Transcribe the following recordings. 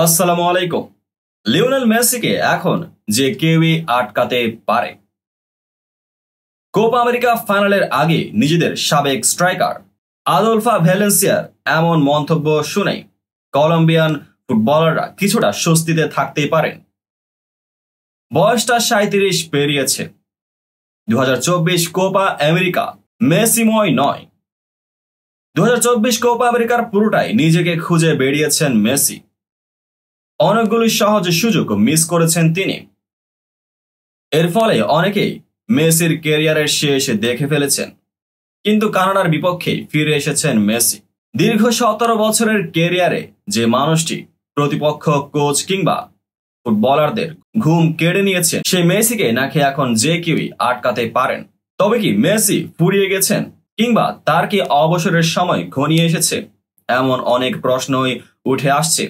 আসসালামু আলাইকুম। লিওনেল মেসিকে এখন যে কেউই আটকাতে পারে। কোপা আমেরিকা ফাইনালের আগে নিজেদের সাবেক স্ট্রাইকার আদোলফা ভ্যালেন্সিয়ার এমন মন্তব্য শুনেই কলম্বিয়ান ফুটবলাররা কিছুটা স্বস্তিতে থাকতেই পারেন। বয়সটা 37 পেরিয়েছে। 2024 কোপা আমেরিকা মেসিময় নয়। 2024 কোপা আমেরিকার পুরোটাই নিজেকে খুঁজে বেরিয়েছেন মেসি। অনেকগুলি সহজ সুযোগ মিস করেছেন তিনি। এর ফলে অনেকেই মেসির ক্যারিয়ারের শেষ দেখে ফেলেছেন, কিন্তু কানাডার বিপক্ষে ফিরে এসেছেন মেসি। দীর্ঘ 17 বছরের ক্যারিয়ারে যে মানুষটি প্রতিপক্ষ কোচ কিংবা ফুটবলারদের ঘুম কেড়ে নিয়েছেন, সেই মেসিকে নাকি এখন যে কেউই আটকাতে পারেন। তবে কি মেসি ফুরিয়ে গেছেন, কিংবা তার কি অবসরের সময় ঘনিয়ে এসেছে? এমন অনেক প্রশ্নই উঠে আসছে।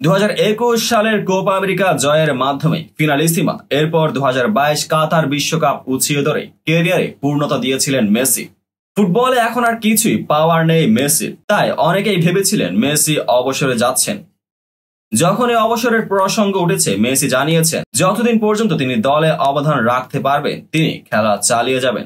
2021 সালের কোপা আমেরিকা জয়ের মাধ্যমে ফিনালিসিমা, এরপর 2022 কাতার বিশ্বকাপ উছিয়ে ধরে ক্যারিয়ারে পূর্ণতা দিয়েছিলেন মেসি। ফুটবলে এখন আর কিছুই পাওয়ার নেই মেসির, তাই অনেকেই ভেবেছিলেন মেসি অবসরে যাচ্ছেন। যখন এই অবসরের প্রসঙ্গ উঠেছে, মেসি জানিয়েছেন যতদিন পর্যন্ত তিনি দলে অবদান রাখতে পারবেন তিনি খেলা চালিয়ে যাবেন।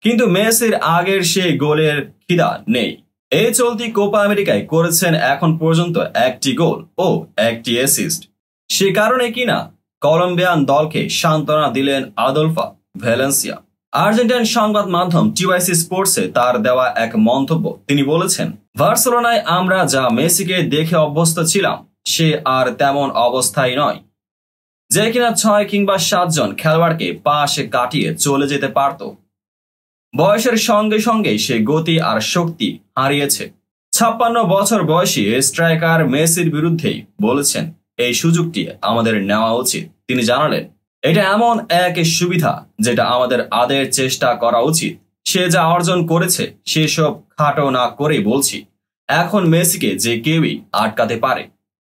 কিন্তু মেসির আগের সেই গোলের খিদা নেই। এই চলতি কোপা আমেরিকায় করেছেন এখন পর্যন্ত একটি গোল ও একটি অ্যাসিস্ট। সে কারণে কিনা কলম্বিয়ান দলকে সান্ত্বনা দিলেন আদোলফা ভ্যালেন্সিয়া। আর্জেন্টাইন সংবাদ মাধ্যম টিওয়াইসি স্পোর্টসে তার দেওয়া এক মন্তব্য, তিনি বলেছেন, বার্সেলোনায় আমরা যা মেসিকে দেখে অভ্যস্ত ছিলাম সে আর তেমন অবস্থায় নয়, যে কিনা 6 কিংবা 7 জন খেলোয়াড়কে পাশে কাটিয়ে চলে যেতে পারত। বয়সের সঙ্গে সঙ্গে সে গতি আর শক্তি হারিয়েছে। 56 বছর বয়সী স্ট্রাইকার মেসির বিরুদ্ধেই বলেছেন, এই সুযোগটি আমাদের নেওয়া উচিত। তিনি জানালেন, এটা এমন এক সুবিধা যেটা আমাদের আদের চেষ্টা করা উচিত। সে যা অর্জন করেছে সেসব খাটো না করেই বলছি, এখন মেসিকে যে কেউই আটকাতে পারে।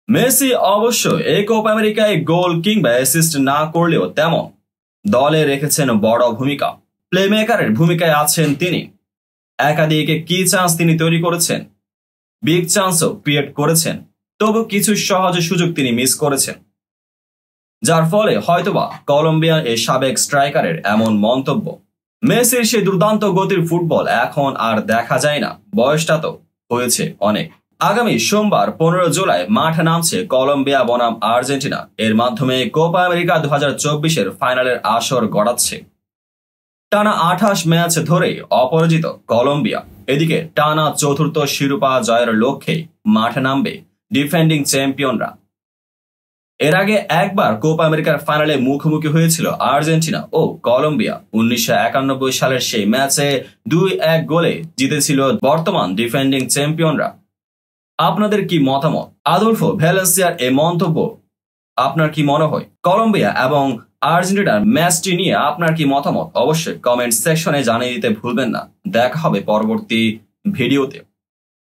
মেসি অবশ্য এই কোপা আমেরিকায় গোল কিংবা অ্যাসিস্ট না করলেও তেমন দলে রেখেছেন বড় ভূমিকা। প্লেমেকারের ভূমিকায় আছেন তিনি। একাধিক কি চান্স তিনি তৈরি করেছেন, বিগ চান্সও ক্রিয়েট করেছেন। তবু কিছু সহজ সুযোগ তিনি মিস করেছেন, যার ফলে হয়তোবা কলম্বিয়ার এই সাবেক স্ট্রাইকারের এমন মন্তব্য। মেসির সেই দুর্দান্ত গতির ফুটবল এখন আর দেখা যায় না, বয়সটা তো হয়েছে অনেক। আগামী সোমবার 15 জুলাই মাঠে নামছে কলম্বিয়া বনাম আর্জেন্টিনা। এর মাধ্যমে কোপা আমেরিকা 2024-এর ফাইনালের আসর গড়াচ্ছে। টানা 28 ম্যাচ ধরে অপরাজিত কলম্বিয়া এদিকে টানা চতুর্থ শিরোপা জয়ের লক্ষ্যে মাঠে নামবে ডিফেন্ডিং চ্যাম্পিয়নরা। এর আগে একবার কোপা আমেরিকার ফাইনালে মুখোমুখি হয়েছিল আর্জেন্টিনা ও কলম্বিয়া। 1991 সালের সেই ম্যাচে 2-1 গোলে জিতেছিল বর্তমান ডিফেন্ডিং চ্যাম্পিয়নরা। আপনাদের কি মতামত? আদোলফো ভ্যালেন্সিয়ার এই মন্তব্য আপনার কি মনে হয়? কলম্বিয়া এবং আর্জেন্টিনার ম্যাচটি নিয়ে আপনার কি মতামত? অবশ্যই কমেন্ট সেকশনে জানিয়ে দিতে ভুলবেন না। দেখা হবে পরবর্তী ভিডিওতে।